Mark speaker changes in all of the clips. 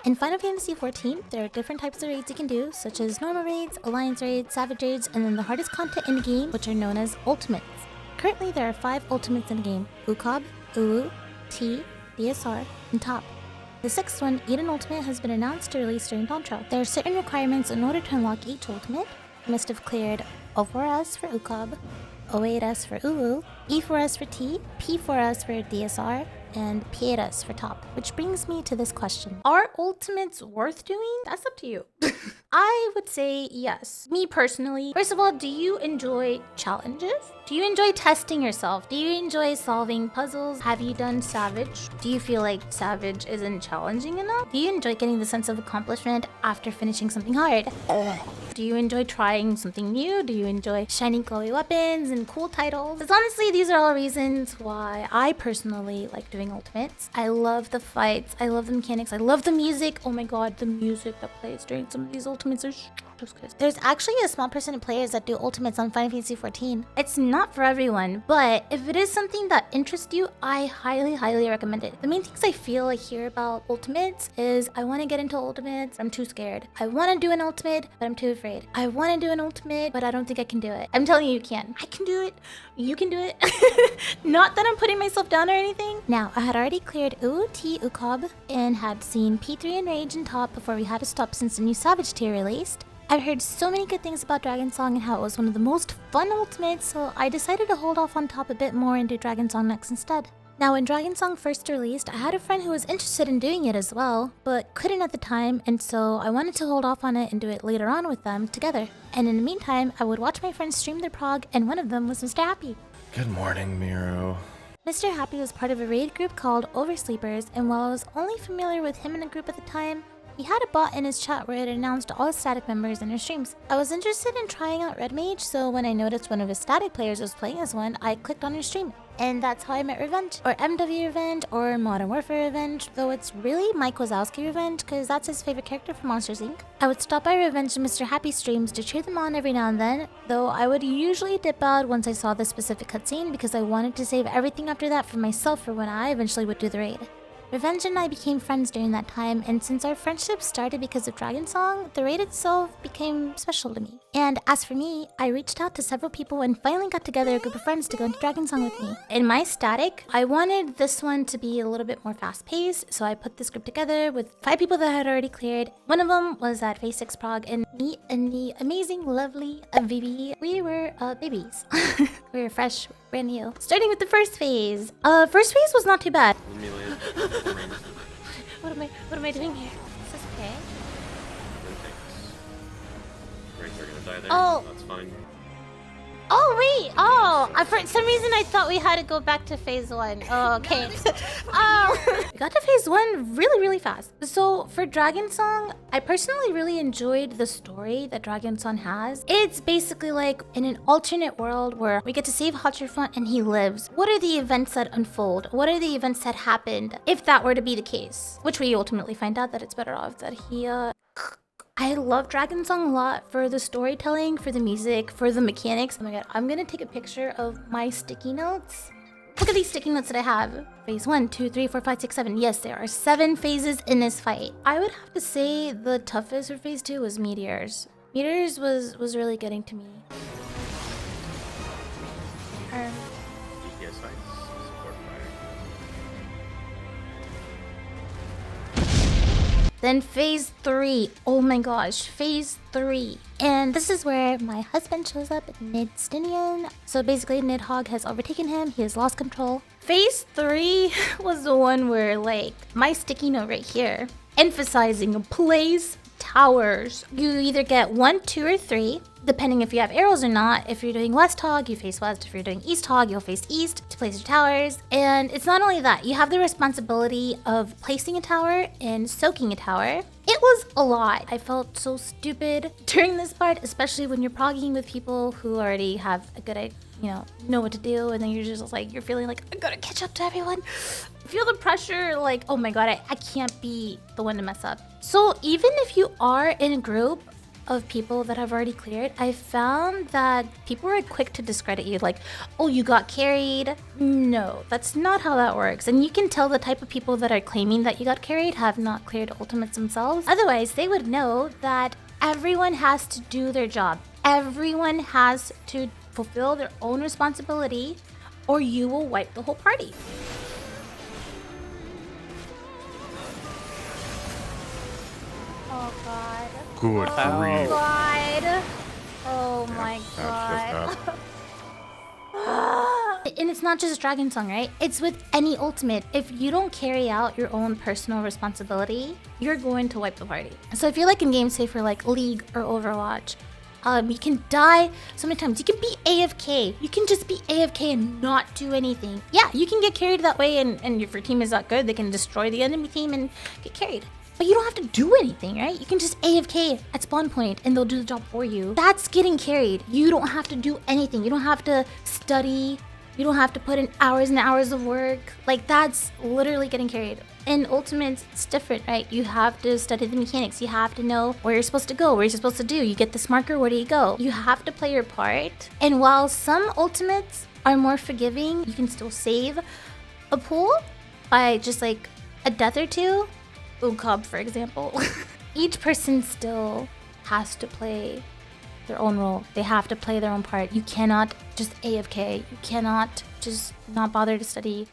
Speaker 1: In Final Fantasy XIV, there are different types of raids you can do, such as normal raids, alliance raids, savage raids, and then the hardest content in the game, which are known as ultimates. Currently, there are 5 ultimates in the game: Ukab, Uu, T, DSR, and Top. The 6th one, Eden Ultimate, has been announced to release during Dawn Trail. There are certain requirements in order to unlock each ultimate. You must have cleared O4S for Ukab, O8S for Uu, E4S for T, P4S for DSR, and P8S for Top. Which brings me to this question. Are ultimates worth doing? That's up to you. I would say yes. Me personally. First of all, do you enjoy challenges? Do you enjoy testing yourself? Do you enjoy solving puzzles? Have you done Savage? Do you feel like Savage isn't challenging enough? Do you enjoy getting the sense of accomplishment after finishing something hard? Do you enjoy trying something new? Do you enjoy shiny glowy weapons and cool titles? Because honestly, these are all reasons why I personally like doing ultimates. I love the fights. I love the mechanics. I love the music. Oh my god, the music that plays during some of these ultimates are there's actually a small percent of players that do ultimates on Final Fantasy XIV. It's not for everyone, but if it is something that interests you, I highly recommend it. The main things I feel I hear about ultimates is I want to get into ultimates, but I'm too scared. I want to do an ultimate, but I'm too afraid. I want to do an ultimate, but I don't think I can do it. I'm telling you, you can. I can do it. You can do it. Not that I'm putting myself down or anything. Now, I had already cleared T Ukab and had seen P3 and Rage and Top before we had to stop since the new Savage tier released. I've heard so many good things about Dragonsong and how it was one of the most fun ultimates, so I decided to hold off on Top a bit more and do Dragonsong next instead. Now, when Dragonsong first released, I had a friend who was interested in doing it as well, but couldn't at the time, and so I wanted to hold off on it and do it later on with them together. And in the meantime, I would watch my friends stream their prog, and one of them was Mr. Happy.
Speaker 2: Good morning, Miro.
Speaker 1: Mr. Happy was part of a raid group called Oversleepers, and while I was only familiar with him in the group at the time, he had a bot in his chat where it announced all his static members in his streams. I was interested in trying out Red Mage, so when I noticed one of his static players was playing as one, I clicked on his stream. And that's how I met Revenge, or MW Revenge, or Modern Warfare Revenge, though it's really Mike Wazowski Revenge, because that's his favorite character from Monsters Inc. I would stop by Revenge and Mr. Happy streams to cheer them on every now and then, though I would usually dip out once I saw the specific cutscene because I wanted to save everything after that for myself for when I eventually would do the raid. Revenge and I became friends during that time, and since our friendship started because of Dragonsong, the raid itself became special to me. And as for me, I reached out to several people and finally got together a group of friends to go into Dragonsong with me. In my static, I wanted this one to be a little bit more fast-paced, so I put this group together with 5 people that I had already cleared. One of them was at Phase 6 Prog, and me and the amazing, lovely Vivi, we were babies. We were fresh, brand new. Starting with the first phase. First phase was not too bad. What am I doing here? Is this okay?
Speaker 2: They're gonna die there.
Speaker 1: Oh.
Speaker 2: That's fine.
Speaker 1: Oh wait! Oh, for some reason I thought we had to go back to phase 1. Oh, okay. We got to phase 1 really fast. So for Dragonsong, I personally really enjoyed the story that Dragonsong has. It's basically like in an alternate world where we get to save Hotterfront and he lives. What are the events that unfold? What are the events that happened if that were to be the case? Which we ultimately find out that it's better off that he I love Dragonsong a lot for the storytelling, for the music, for the mechanics. Oh my god, I'm gonna take a picture of my sticky notes. Look at these sticky notes that I have. Phase 1, 2, 3, 4, 5, 6, 7. Yes, there are 7 phases in this fight. I would have to say the toughest for phase 2 was Meteors. Meteors was really getting to me.
Speaker 2: DPS sites, support fire.
Speaker 1: Then phase 3. Oh my gosh, phase 3. And this is where my husband shows up, Nidstinian. So basically, Nidhogg has overtaken him. He has lost control. Phase 3 was the one where, like, my sticky note right here, emphasizing place towers. You either get 1, 2, or 3, depending if you have arrows or not. If you're doing West Hog, you face West. If you're doing East Hog, you'll face East to place your towers. And it's not only that, you have the responsibility of placing a tower and soaking a tower. It was a lot. I felt so stupid during this part, especially when you're progging with people who already have a good idea, know what to do, and then you're just like, you're feeling like, I gotta catch up to everyone. Feel the pressure, like, oh my god, I can't be the one to mess up. So even if you are in a group, of people that have already cleared, I found that people were quick to discredit you, like, oh, you got carried. No, that's not how that works. And you can tell the type of people that are claiming that you got carried have not cleared ultimates themselves. Otherwise, they would know that everyone has to do their job. Everyone has to fulfill their own responsibility, or you will wipe the whole party. Oh god.
Speaker 2: Good
Speaker 1: Oh
Speaker 2: grief.
Speaker 1: god. Oh my god. And it's not just Dragonsong, right? It's with any ultimate. If you don't carry out your own personal responsibility, you're going to wipe the party. So if you're like in games, say for like League or Overwatch, you can die so many times. You can be AFK. You can just be AFK and not do anything. Yeah, you can get carried that way, and if your team is not good, they can destroy the enemy team and get carried. But you don't have to do anything, right? You can just AFK at spawn point and they'll do the job for you. That's getting carried. You don't have to do anything. You don't have to study. You don't have to put in hours and hours of work. Like, that's literally getting carried. In Ultimates, it's different, right? You have to study the mechanics. You have to know where you're supposed to go, what you're supposed to do. You get this marker, where do you go? You have to play your part. And while some Ultimates are more forgiving, you can still save a pool by just like a death or two. Ffxiv, for example. Each person still has to play their own role. They have to play their own part. You cannot just AFK. You cannot just not bother to study.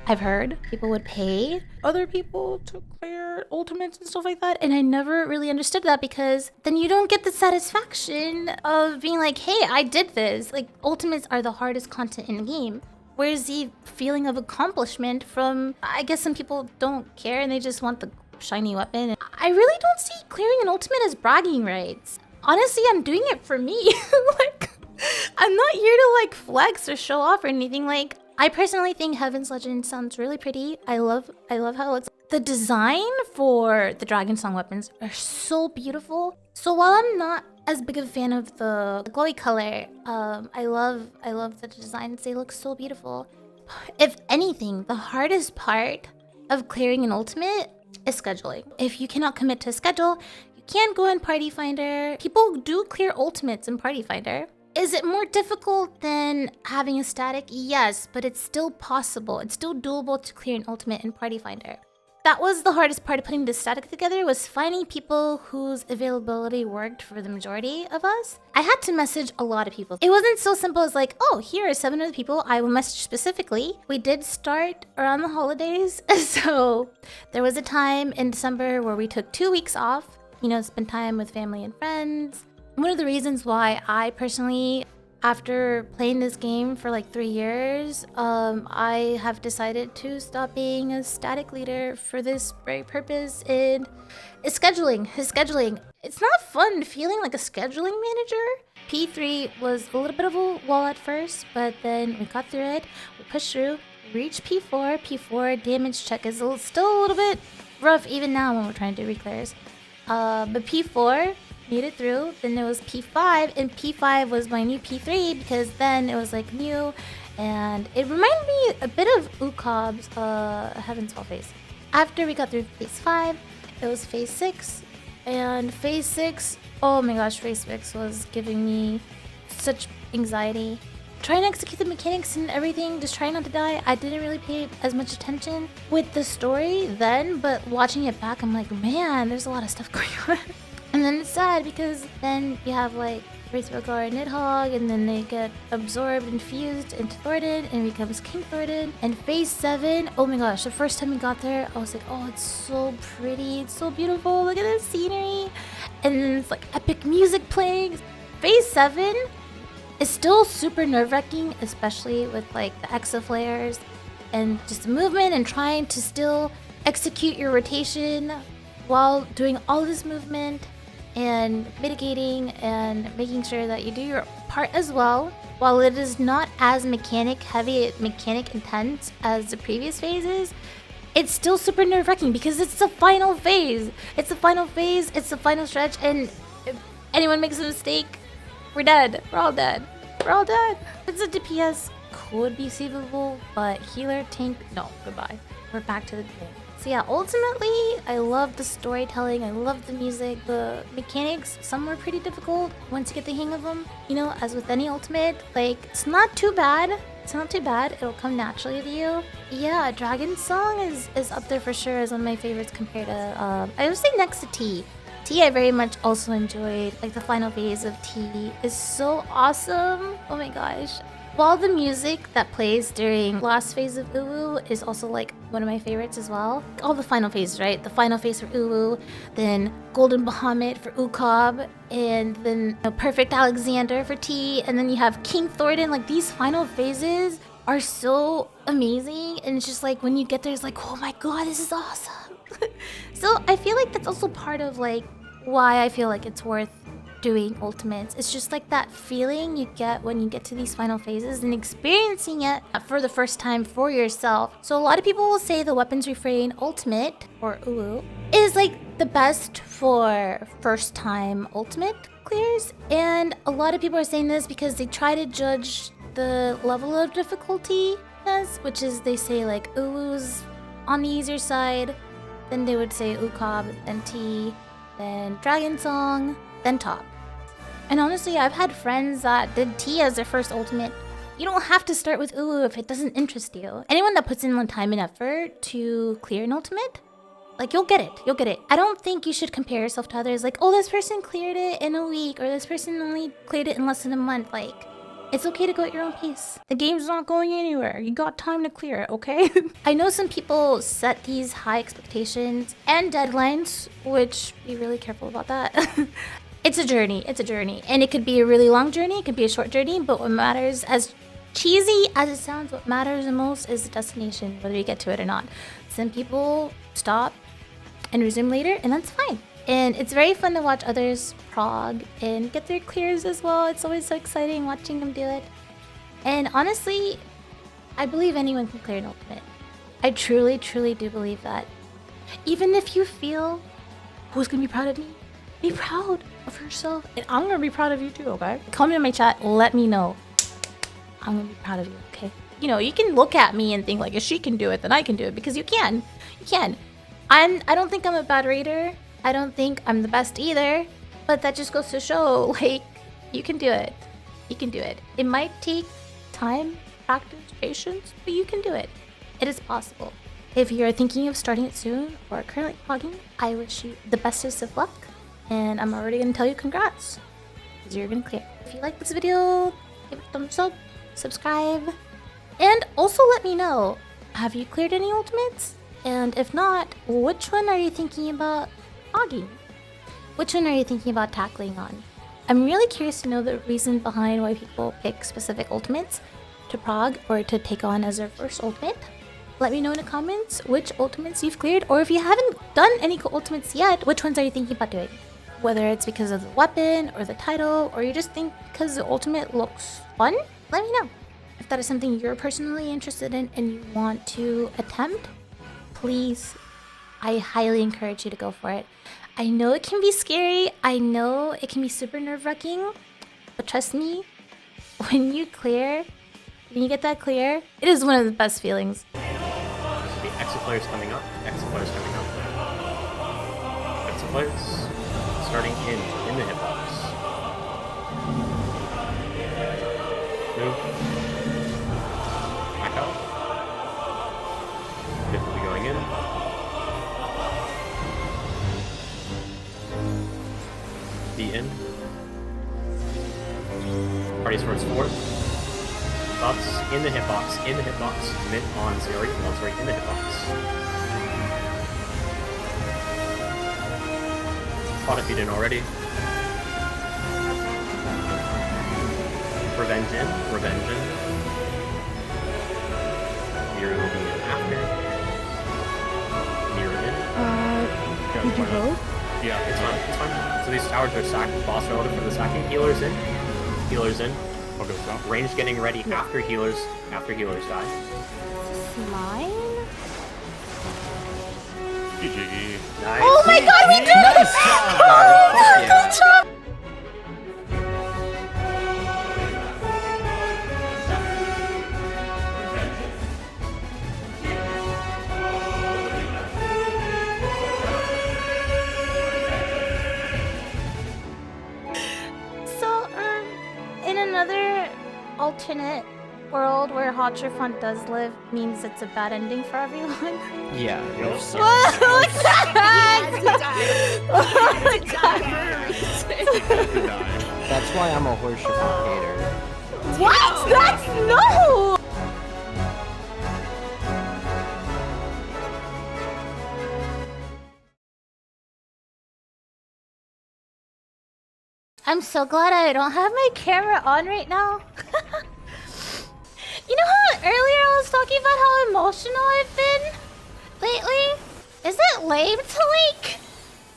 Speaker 1: I've heard people would pay other people to clear ultimates and stuff like that, and I never really understood that, because then you don't get the satisfaction of being like, hey, I did this. Like, ultimates are the hardest content in the game. Where's the feeling of accomplishment from, I guess some people don't care and they just want the shiny weapon. I really don't see clearing an ultimate as bragging rights. Honestly, I'm doing it for me. Like, I'm not here to like flex or show off or anything. Like, I personally think Heaven's Legend sounds really pretty. I love how it looks. The design for the Dragonsong weapons are so beautiful. So while I'm not as big of a fan of the glowy color, I love the designs. They look so beautiful. If anything, the hardest part of clearing an ultimate is scheduling. If you cannot commit to a schedule, you can't go in Party Finder. People do clear ultimates in Party Finder. Is it more difficult than having a static? Yes, but it's still possible. It's still doable to clear an ultimate in Party Finder. That was the hardest part of putting this static together, was finding people whose availability worked for the majority of us. I had to message a lot of people. It wasn't so simple as like, oh, here are 7 other people I will message specifically. We did start around the holidays, so there was a time in December where we took 2 weeks off, spend time with family and friends. One of the reasons why I personally, after playing this game for like 3 years, I have decided to stop being a static leader for this very purpose, and is scheduling. It's not fun feeling like a scheduling manager. P3 was a little bit of a wall at first, but then we got through it, we pushed through, reached P4. P4 damage check is still a little bit rough even now when we're trying to do reclares. But P4, made it through. Then there was P5, and P5 was my new P3 because then it was like new, and it reminded me a bit of Ffxiv's Heaven's Fall phase. After we got through phase 5, it was phase 6, and phase 6, oh my gosh, phase 6 was giving me such anxiety. Trying to execute the mechanics and everything, just trying not to die. I didn't really pay as much attention with the story then, but watching it back, I'm like, man, there's a lot of stuff going on. And then it's sad because then you have like Wraithbogor and Nidhogg, and then they get absorbed and fused into Thornton and it becomes King Thornton. And phase 7, oh my gosh, the first time we got there, I was like, oh, it's so pretty, it's so beautiful, look at the scenery. And then it's like epic music playing. Phase 7 is still super nerve-wracking, especially with like the Exa flares and just the movement and trying to still execute your rotation while doing all this movement and mitigating and making sure that you do your part as well. While it is not as mechanic intense as the previous phases, it's still super nerve-wracking because it's the final phase. It's the final phase, it's the final stretch, and if anyone makes a mistake, we're dead. We're all dead. We're all dead. It's a DPS could be savable, but healer, tank, no, goodbye. We're back to the beginning. So yeah, ultimately, I love the storytelling, I love the music, the mechanics. Some were pretty difficult once you get the hang of them. You know, as with any ultimate, like, it's not too bad. It's not too bad. It'll come naturally to you. Yeah, Dragonsong is up there for sure as one of my favorites compared to, I would say next to T. T I very much also enjoyed. Like, the final phase of T is so awesome. Oh my gosh. While the music that plays during last phase of Uwu is also like one of my favorites as well. All the final phases, right? The final phase for Uwu, then Golden Bahamut for Ukob, and then Perfect Alexander for T, and then you have King Thornton. Like, these final phases are so amazing, and it's just like when you get there, it's like, oh my god, this is awesome. So I feel like that's also part of like why I feel like it's worth doing ultimates. It's just like that feeling you get when you get to these final phases and experiencing it for the first time for yourself. So a lot of people will say the Weapons Refrain Ultimate, or Uwu, is like the best for first time ultimate clears. And a lot of people are saying this because they try to judge the level of difficulty as, which is they say like Uwu's on the easier side, then they would say Ukob, then T, then Dragonsong, then Top. And honestly, I've had friends that did T as their first ultimate. You don't have to start with Uwu if it doesn't interest you. Anyone that puts in the time and effort to clear an ultimate, like, you'll get it. You'll get it. I don't think you should compare yourself to others. Like, oh, this person cleared it in a week, or this person only cleared it in less than a month. Like, it's okay to go at your own pace. The game's not going anywhere. You got time to clear it, okay? I know some people set these high expectations and deadlines, which be really careful about that. It's a journey. It's a journey. And it could be a really long journey. It could be a short journey. But what matters, as cheesy as it sounds, what matters the most is the destination, whether you get to it or not. Some people stop and resume later, and that's fine. And it's very fun to watch others prog and get their clears as well. It's always so exciting watching them do it. And honestly, I believe anyone can clear an ultimate. I truly, truly do believe that. Even if you feel, who's gonna be proud of me? Be proud of yourself, and I'm gonna be proud of you too, okay? Comment in my chat, let me know. I'm gonna be proud of you, okay? You know, you can look at me and think like, if she can do it, then I can do it, because you can. You can. I don't think I'm a bad raider. I don't think I'm the best either, but that just goes to show, like, you can do it. You can do it. It might take time, practice, patience, but you can do it. It is possible. If you're thinking of starting it soon or currently progging, I wish you the bestest of luck. And I'm already gonna tell you congrats, because you're gonna clear. If you like this video, give it a thumbs up, subscribe, and also let me know, have you cleared any ultimates? And if not, which one are you thinking about progging? Which one are you thinking about tackling on? I'm really curious to know the reason behind why people pick specific ultimates to prog or to take on as their first ultimate. Let me know in the comments which ultimates you've cleared, or if you haven't done any ultimates yet, which ones are you thinking about doing? Whether it's because of the weapon or the title, or you just think because the ultimate looks fun, let me know. If that is something you're personally interested in and you want to attempt, please, I highly encourage you to go for it. I know it can be scary, I know it can be super nerve-wracking, but trust me, when you get that clear, it is one of the best feelings.
Speaker 2: The exit players coming up. Exit players coming up. Exit players. Starting in the hitbox. Move. Back out. Fifth will be going in. The in. Party starts fourth. Thoughts in the hitbox. In the hitbox. Commit on Zeri. On Zeri in the hitbox. If you didn't already. Revenge in. Mirror will be in after. Mirror in.
Speaker 1: Did you vote?
Speaker 2: Yeah, it's fine. So these towers are sacked. Boss relative for the sacking. Healers in. I'll go stop. Range getting ready after healers die.
Speaker 1: Is this mine?
Speaker 2: GG.
Speaker 3: Nice.
Speaker 1: Oh my god, we did it!
Speaker 3: Nice job, guys.
Speaker 1: Good job! alternate world where Hotchefont does live means it's a bad ending for everyone?
Speaker 3: Yeah.
Speaker 2: Yes.
Speaker 1: What? Look at that! Oh my god!
Speaker 3: That's why I'm a Horseshoe hater.
Speaker 1: What? That's no! I'm so glad I don't have my camera on right now. You know how earlier I was talking about how emotional I've been lately? Is it lame to like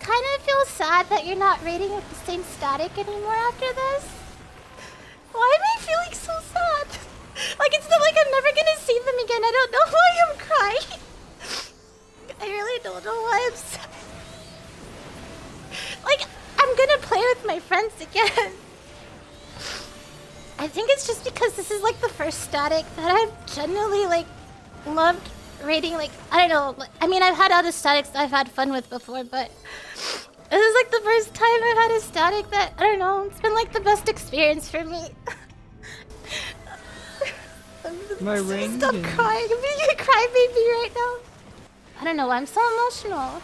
Speaker 1: kind of feel sad that you're not rating with the same static anymore after this? Why am I feeling so sad? Like it's not like I'm never gonna see them again. I don't know why I'm crying. I really don't know why I'm sad. Like I'm gonna play with my friends again. I think it's just because this is like the first static that I've genuinely like loved rating. Like I don't know. I mean, I've had other statics that I've had fun with before, but this is like the first time I've had a static that I don't know. It's been like the best experience for me.
Speaker 3: My ring.
Speaker 1: Stop crying. I'm being a crybaby right now. I don't know why I'm so emotional.